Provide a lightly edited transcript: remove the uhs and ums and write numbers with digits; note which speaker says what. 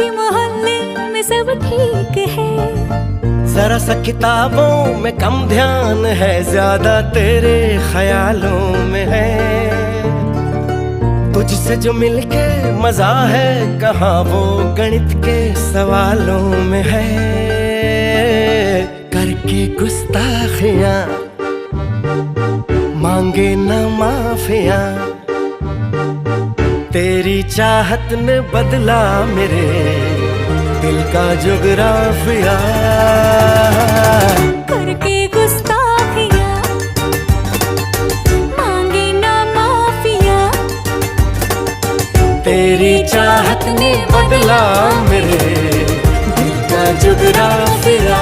Speaker 1: बाकी मोहल्ले में सब ठीक है।
Speaker 2: जरा सा किताबों में कम ध्यान है, ज्यादा तेरे ख्यालों में है। तुझसे जो मिलके मजा है, कहाँ वो गणित के सवालों में है। करके गुस्ताखियां मांगे न माफियां, तेरी चाहत ने बदला मेरे दिल का जुगराफिया।
Speaker 1: करके गुस्ताखियां मांगे ना माफिया,
Speaker 2: तेरी चाहत ने बदला मेरे दिल का जुगराफिया।